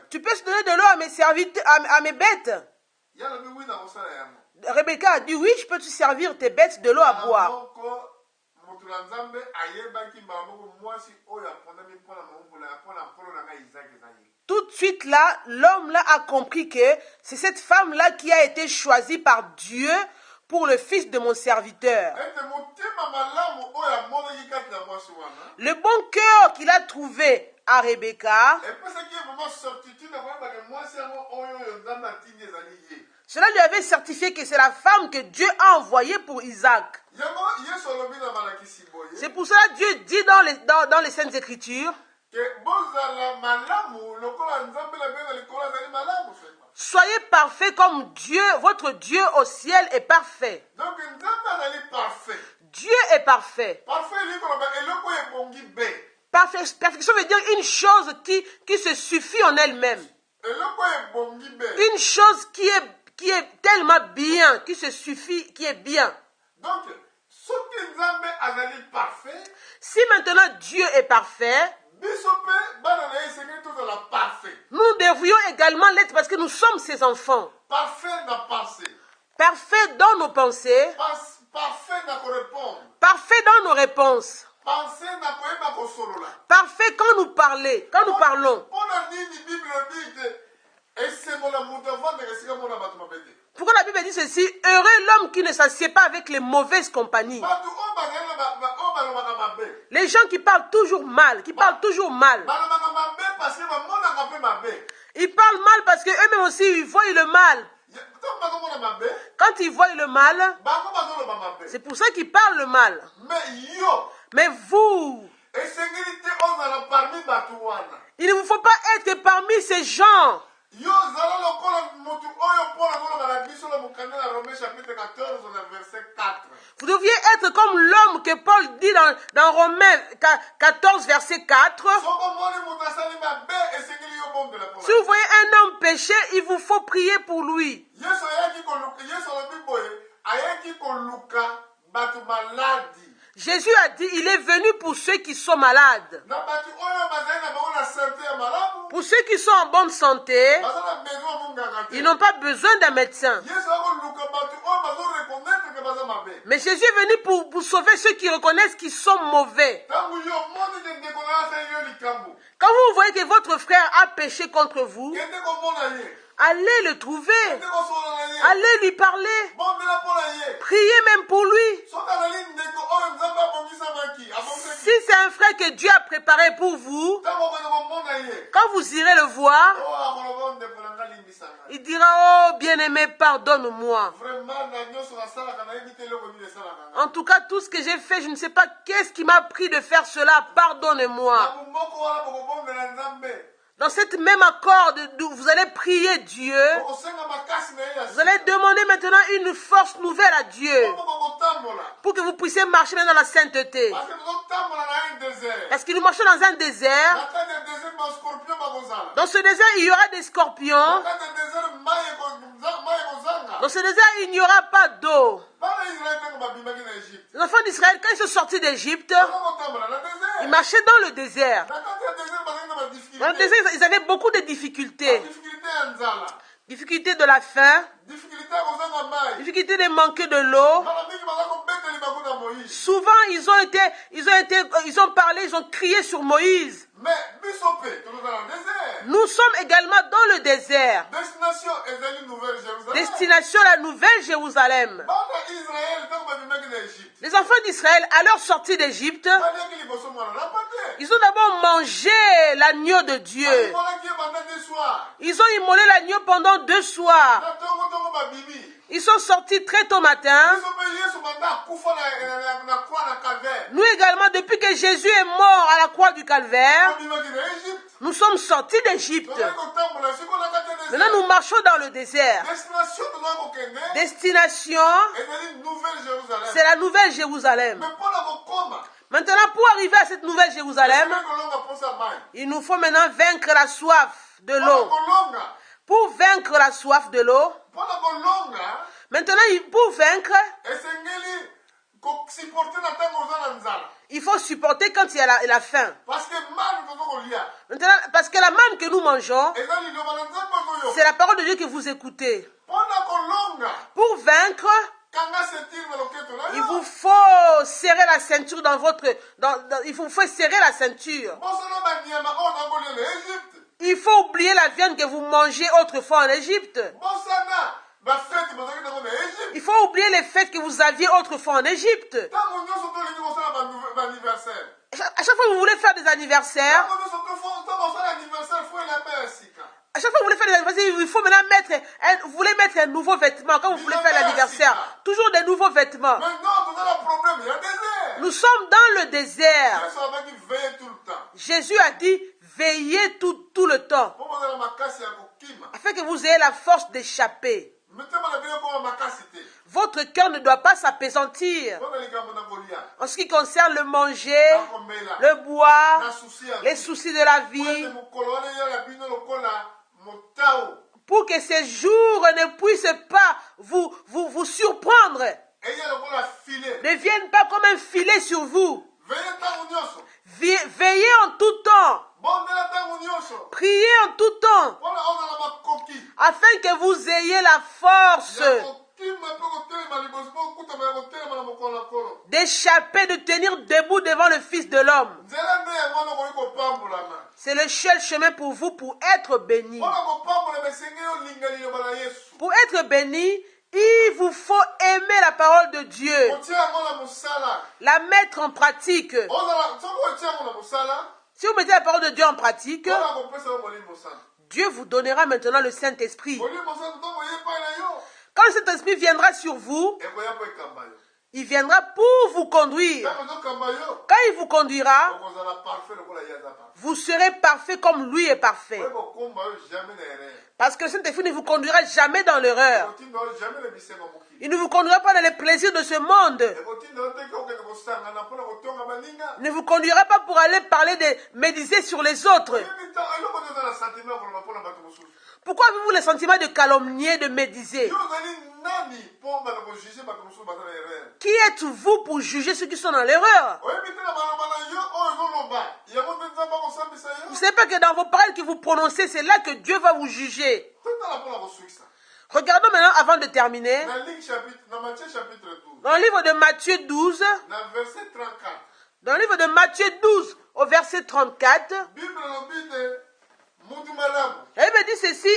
tu peux se donner de l'eau à mes serviteurs, à mes bêtes? Rebecca a dit, oui, je peux te servir tes bêtes de l'eau à boire. Tout de suite là, l'homme là a compris que c'est cette femme-là qui a été choisie par Dieu pour le fils de mon serviteur. Le bon cœur qu'il a trouvé à Rebecca, cela lui avait certifié que c'est la femme que Dieu a envoyée pour Isaac. C'est pour cela que Dieu dit dans les Saintes Écritures, soyez parfaits comme Dieu, votre Dieu au ciel est parfait. Dieu est parfait. Perfection veut dire une chose qui se suffit en elle-même. Une chose qui est tellement bien, qui se suffit, qui est bien. Donc, si maintenant Dieu est parfait, nous devrions également l'être parce que nous sommes ses enfants. Parfait dans nos pensées. Parfait dans nos réponses. Parfait quand nous parlons. Pourquoi la Bible dit ceci? Heureux l'homme qui ne s'assied pas avec les mauvaises compagnies. Les gens qui parlent toujours mal, Ils parlent mal parce qu'eux-mêmes aussi, ils voient le mal. Quand ils voient le mal, c'est pour ça qu'ils parlent le mal. Mais vous, il ne vous faut pas être parmi ces gens. Vous deviez être comme l'homme que Paul dit dans Romains 14, verset 4. Si vous voyez un homme pécher, il vous faut prier pour lui. Jésus a dit, il est venu pour ceux qui sont malades. Pour ceux qui sont en bonne santé, ils n'ont pas besoin d'un médecin. Mais Jésus est venu pour sauver ceux qui reconnaissent qu'ils sont mauvais. Quand vous voyez que votre frère a péché contre vous, allez le trouver. Allez lui parler. Priez même pour lui. Si c'est un frère que Dieu a préparé pour vous, quand vous irez le voir, il dira, oh bien-aimé, pardonne-moi. En tout cas, tout ce que j'ai fait, je ne sais pas qu'est-ce qui m'a pris de faire cela. Pardonne-moi. Dans cette même accord, vous allez prier Dieu. Vous allez demander maintenant une force nouvelle à Dieu pour que vous puissiez marcher dans la sainteté. Parce que nous marchons dans un désert. bascorpion bakozala. Dans ce désert, il y aura des scorpions. Na kati ya désert mai ekozanga. Dans ce désert, il n'y aura pas d'eau. Bana Israël ntango babimaki na Égypte. Les enfants d'Israël, quand ils sont sortis d'Égypte, Bakotambola na désert. ils marchaient dans le désert. Na kati ya désert bazalaki na badifficulté. Dans le désert, ils avaient beaucoup de difficultés. Difficulté ya nzala. Difficulté de la faim, Difficulté ya kozanga mai. difficulté de manquer de l'eau. Bana mingi baza kobetela libaku na Moïse. Souvent, ils ont parlé, ils ont crié sur Moïse. Mais biso pe tozala na désert. Nous sommes également dans le désert. Destination ezali Nouvelle Jérusalem. Destination la Nouvelle Jérusalem. Bana Israël ntango babimaki na Égypte. Les enfants d'Israël, à leur sortie d'Égypte, Baliaki liboso mwana na pate. ils ont d'abord mangé l'agneau de Dieu. Balimolaki ye banda te soir. Ils ont immolé l'agneau pendant 2 soirs. Na ntongo babimi. Ils sont sortis très tôt matin. Biso pe Yesu banda akufa na croix na calvaire. Nous également, depuis que Jésus est mort à la croix du calvaire, Babimaki na Égypte. nous sommes sortis d'Égypte. Tozali kotambola siko na kati ya désert. Maintenant, nous marchons dans le désert. Destination tozali kokende. Destination, ezali Nouvelle Jérusalem. c'est la Nouvelle Jérusalem. Mais mpo na kokoma. Maintenant, pour arriver à cette Nouvelle Jérusalem, ezali kolonga mposa mai. il nous faut maintenant vaincre la soif de Mpo na l'eau. kolonga. Pour vaincre la soif de l'eau, Mpo na kolonga. maintenant, pour vaincre, Esengeli kosupporter na ntango oza na nzala. il faut supporter quand il y a la faim. Parce que mane tozo kolia. Maintenant, parce que la manne que nous mangeons, eza liloba na nzambe oyo. c'est la parole de Dieu que vous écoutez. Mpo na kolonga. Pour vaincre, Kanga sentir na loketo na yo. il vous faut serrer la ceinture dans votre... il vous faut serrer la ceinture. Bosana banyama oyo na kolia na Égypte. Il faut oublier la viande que vous mangez autrefois en Égypte. Bosana bafete bozalaki nango na Égypte. Il faut oublier les fêtes que vous aviez autrefois en Égypte. Ntango nyonso tolingi kosala baanniversaire. À chaque fois que vous voulez faire des anniversaires, Ntango nyonso ntango osala anniversaire fo elamba ya sika. à chaque fois que vous voulez faire des anniversaires, il faut maintenant vous voulez mettre un nouveau vêtement. Quand vous voulez faire l'anniversaire, toujours des nouveaux vêtements. Maintenant tozala problème ya désert. Nous sommes dans le désert. Yesu abaki veille tout le temps. Jésus a dit, veillez tout le temps, Mpo bozala makasi ya kokima. afin que vous ayez la force d'échapper. Mitema na bino ekoma makasi te. Votre cœur ne doit pas s'appesantir. Mpo na likambo na kolia. En ce qui concerne le manger, Na komela. le boire, Na susi ya les vie. soucis de la Po ete vie, mokolo wana eyala bino lokola motao. pour que ces jours ne puissent pas vous surprendre, Eya lokola filet. ne viennent pas comme un filet sur vous. Veille ntango nyonso. Veillez en tout temps, Bondela ntango nyonso. priez en tout temps, Mpona ozala makoki. afin que vous ayez la force Ya kokima mpe kotelema liboso mpo okutama ya kotelema na mokolo na nkolo. d'échapper, de tenir debout devant le Fils de l'homme. Nzela nde yango wana okoki kopambolama. C'est le seul chemin pour vous pour être béni. Mpona kopambolama esengeli olinga liloba na Yesu. Pour être béni, il vous faut aimer la parole de Dieu, Kotia yango na mosala. la mettre en pratique. Ozala soki otia yango na mosala. Si vous mettez la parole de Dieu en pratique, Mpona kopesa yo molimo sana. Dieu vous donnera maintenant le Saint-Esprit. Molimo sana ntango oye epai na yo. Quand le Saint-Esprit viendra sur vous, Ekoya mpo ekamba yo. il viendra pour vous conduire. Ntango ozokamba yo. Quand il vous conduira, Okozala parfait lokola ye aza parfait. vous serez parfait comme lui est parfait. Oye kokomba yo jamais na erreur. Parce que le Saint-Esprit ne vous conduira jamais dans l'erreur. Ekotinda yo jamais na bisengo mokili. Il ne vous conduira pas dans les plaisirs de ce monde. Ekotinda yo te kokende kosangana mpona kotonga baninga. Il ne vous conduira pas pour aller parler de médiser sur les autres. Oyebi ta eloko te oza na sentiment ya koloba mpona bato mosusu. Pourquoi avez-vous le sentiment de calomnier, de médiser? Yo ozali nani mpo bana kojuge bato mosusu baza na erreur. Qui êtes-vous pour juger ceux qui sont dans l'erreur? Oyebi te na maloba na yo oyo ezoloba yango nde nzambe akosambisa yo. Vous ne savez pas que dans vos paroles que vous prononcez, c'est là que Dieu va vous juger. totala mpona kosukisa. Regardons maintenant, avant de terminer, Na Luc chapitre, na Matthieu chapitre 12, dans le livre de Matthieu 12, na verset 34, dans le livre de Matthieu 12, au verset 34, Bible elobi te mutu malamu la Bible dit ceci,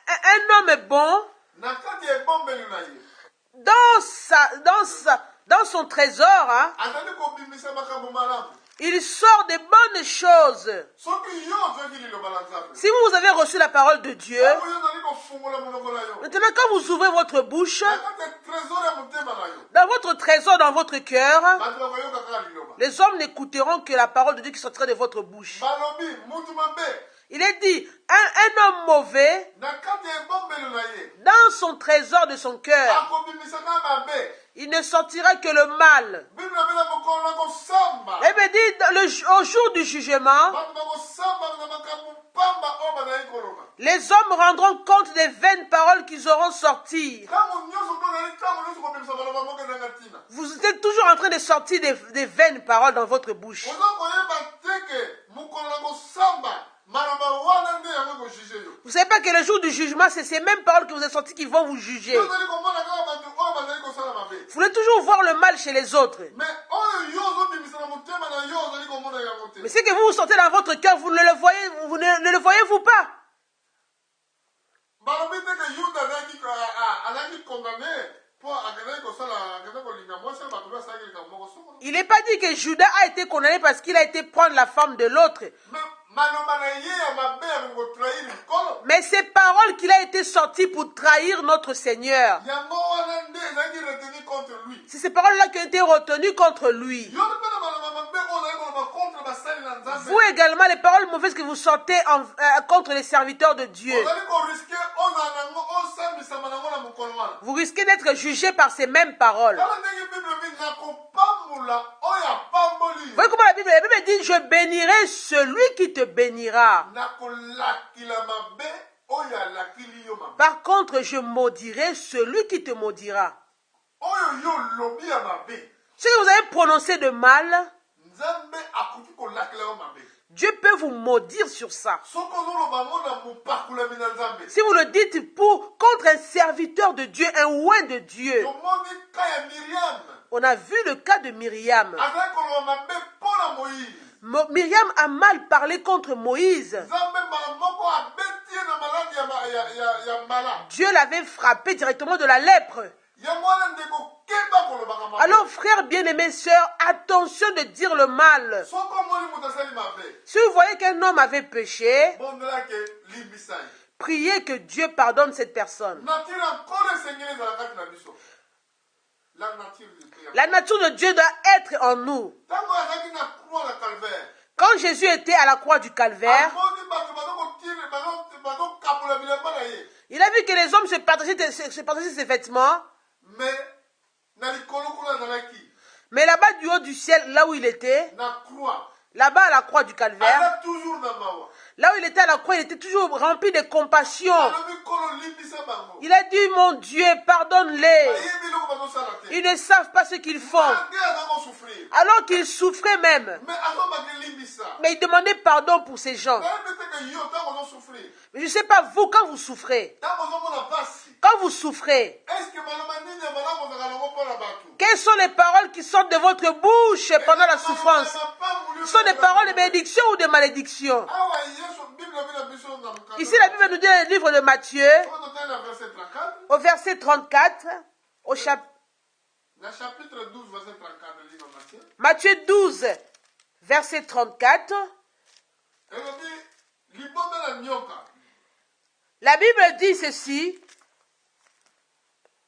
un homme est bon na kati ya ebombeli na ye dans son trésor, hein, azali kobimisa makambo malamu. il sort de bonnes choses. Soki yo ozwaki liloba na Nzambe, Si vous avez reçu la parole de Dieu, oyo ozali kofungola monoko na yo maintenant quand vous ouvrez votre bouche, na kati ya trésor ya motema na yo, dans votre trésor, dans votre cœur, bato bakoyoka kaka liloba. les hommes n'écouteront que la parole de Dieu qui sortira de votre bouche. Balobi mutu mabe Il est dit, un homme mauvais, na kati ya ebombelo na ye dans son trésor de son cœur, akobimisaka mabe. il ne sortira que le mal. Bible na mokolo na kosamba Et me dit, au jour du jugement, bato bakosamba na makambo pamba oyo bazali koloba. les hommes rendront compte des vaines paroles qu'ils auront sorties. Ntango nyonso tozali ntango nyonso kobimisa maloba moko ezanga ntina. Vous êtes toujours en train de sortir des vaines paroles dans votre bouche. oza koyeba te ke mokolo na kosamba maloba wana nde yango ekojuge yo. Vous ne savez pas que le jour du jugement, c'est ces mêmes paroles que vous avez sorties qui vont vous juger. tozali komona kaka bato oyo bazali kosala mabe. Vous voulez toujours voir le mal chez les autres. mais oyo yo ozobimisa na motema na yo ozali komona yango te. Mais ce que vous sortez dans votre cœur, vous ne le voyez, vous ne le voyez-vous pas. balobi te ke yuda azalaki condamné mpo akendaki kosala akendaki kolinga mwasi ya bato mpe asalaki likambo moko soko. Il n'est pas dit que Judas a été condamné parce qu'il a été prendre la femme de l'autre. maloba na ye ya mabe ya kotrahir nkolo. Mais ces paroles qu'il a été sorti pour trahir notre Seigneur. yango wana nde ezalaki retenu contre lui. C'est ces paroles-là qui ont été retenues contre lui. yo mpe na maloba mabe oyo ozali koloba contre basali na nzambe. Vous également, les paroles mauvaises que vous sortez contre les serviteurs de Dieu. ozali koriske ozala nango osambisama nango na mokolo wana. Vous risquez d'être jugé par ces mêmes paroles. tala ndenge bible bi nakopambola oyo apamboli. Vous voyez comment la Bible dit, je bénirai celui qui te bénira. nakolakila mabe oyo alakili yo mabe. Par contre, je maudirai celui qui te maudira. oyo yo lobi ya mabe. Ce que vous avez prononcé de mal, nzambe akoki kolakela yo mabe. Dieu peut vous maudire sur ça. soki ozoloba ngo na mopakolami na nzambe. Si vous le dites contre un serviteur de Dieu, un oint de Dieu. tomoni ka ya miriam. On a vu le cas de Myriam. azali koloba mabe mpo na moïse. Myriam a mal parlé contre Moïse. nzambe mbala moko abeti ye na maladi ya mbala. Dieu l'avait frappé directement de la lèpre. yango wana ndeko keba kolobaka mabe. Alors, frères bien-aimés, sœurs, attention de dire le mal. soki omoni moto asali mabe. Si vous voyez qu'un homme avait péché, bondelaki limbisa ye. priez que Dieu pardonne cette personne. nature nkolo esengeli ezala kati na biso. la nature du Père. La nature de Dieu doit être en nous. ntango azalaki na croix na calvaire. Quand Jésus était à la croix du calvaire, amoni bato bazokabola bilamba na ye. il a vu que les hommes se partageaient ses vêtements. mais na likolo kuna azalaki Mais là-bas du haut du ciel, là où il était, na croix. là-bas à la croix du calvaire, aza toujours na mawa. là où il était à la croix, il était toujours rempli de compassion. alobi nkolo limbisa bango. Il a dit, mon Dieu, pardonne-les. ayebi eloko bazosala te. Ils ne savent pas ce qu'ils font. ande aza kosouffrir. Alors qu'ils souffraient même. mais azobaki limbisa. Mais ils demandaient pardon pour ces gens. nayebi te ke yo ntango ozosouffrir. Mais je ne sais pas, vous, quand vous souffrez, ntango ozomona pasi. quand vous souffrez, est ce que maloba nini ya malamu ozaka nango mpo na bato. quelles sont les paroles qui sortent de votre bouche pendant la souffrance? Ce sont des paroles de bénédiction ou de malédiction? awa yesu bible bi na biso na mokanda. Ici, la Bible nous dit dans le livre de Matthieu, Oyo totali na verset 34. au verset 34, au na chapitre 12 verset 34 du livre de Matthieu. Matthieu 12, verset 34, elobi libonda na nyoka. la Bible dit ceci,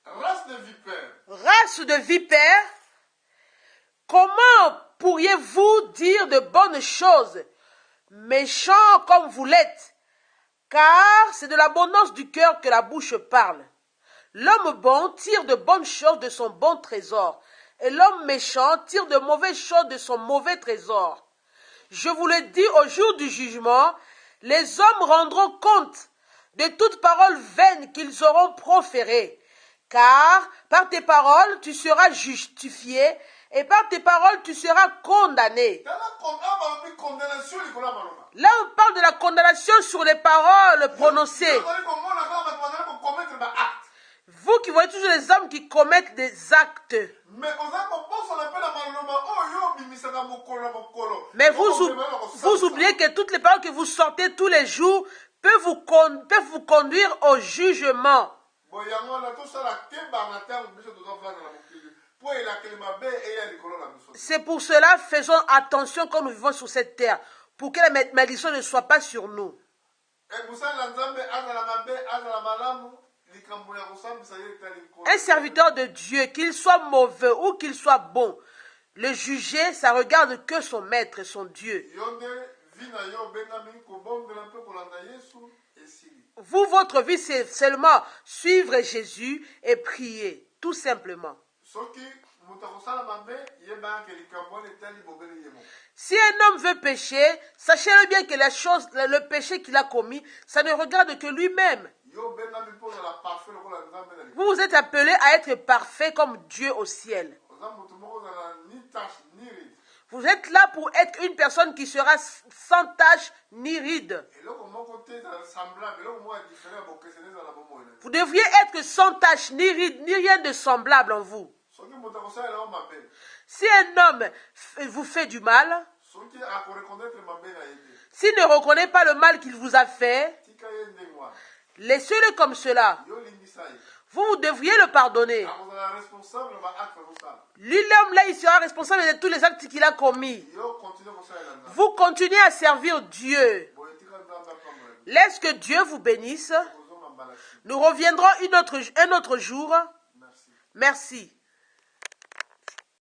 race de vipère. race de vipères, comment pourriez-vous dire de bonnes choses, méchants comme vous l'êtes? Car c'est de l'abondance du cœur que la bouche parle. L'homme bon tire de bonnes choses de son bon trésor, et l'homme méchant tire de mauvaises choses de son mauvais trésor. Je vous le dis, au jour du jugement, les hommes rendront compte de toute parole vaine qu'ils auront proférée. Car par tes paroles, tu seras justifié, et par tes paroles, tu seras condamné. Là, on parle de la condamnation sur les paroles prononcées. Vous qui voyez toujours les hommes qui commettent des actes. Mais vous oubliez que toutes les paroles que vous sortez tous les jours peuvent vous conduire au jugement. C'est pour cela, faisons attention quand nous vivons sur cette terre, pour que la malédiction ne soit pas sur nous. Un serviteur de Dieu, qu'il soit mauvais ou qu'il soit bon, le juger, ça regarde que son maître, son Dieu. vie na yo bengami kobondela mpe kolanda Yesu esili. Vous, votre vie, c'est seulement suivre Jésus et prier, tout simplement. Soki moto akosala mabe yeba ke likambo wana etali bobele ye moko. Si un homme veut pécher, sachez-le bien que la chose, le péché qu'il a commis, ça ne regarde que lui-même. Yo bengami mpo ozala parfait lokola Nzambe na likolo. Vous vous êtes appelé à être parfait comme Dieu au ciel. Oza moto moko ozala ni tache ni ride. Vous êtes là pour être une personne qui sera sans tache ni ride. Eloko moko te ezala semblable, eloko moko ya différent ya bokeseni ezala bomoi na yo. Vous devriez être sans tache ni ride, ni rien de semblable en vous. Soki moto akosalela yo mabe, Si un homme vous fait du mal, soki akoreconnaître mabe na ye te, s'il ne reconnaît pas le mal qu'il vous a fait, tika ye ndenge wana. laissez-le comme cela. Yo limbisa ye. Vous devriez le pardonner. Akozala responsable na baacte azosala. Lui, l'homme-là, il sera responsable de tous les actes qu'il a commis. Yo continue kosalela Nzambe. Vous continuez à servir Dieu. Boye tika Nzambe apambola yo. Laisse que Dieu vous bénisse. Kozonga mbala si. Nous reviendrons un autre jour. Merci. Merci.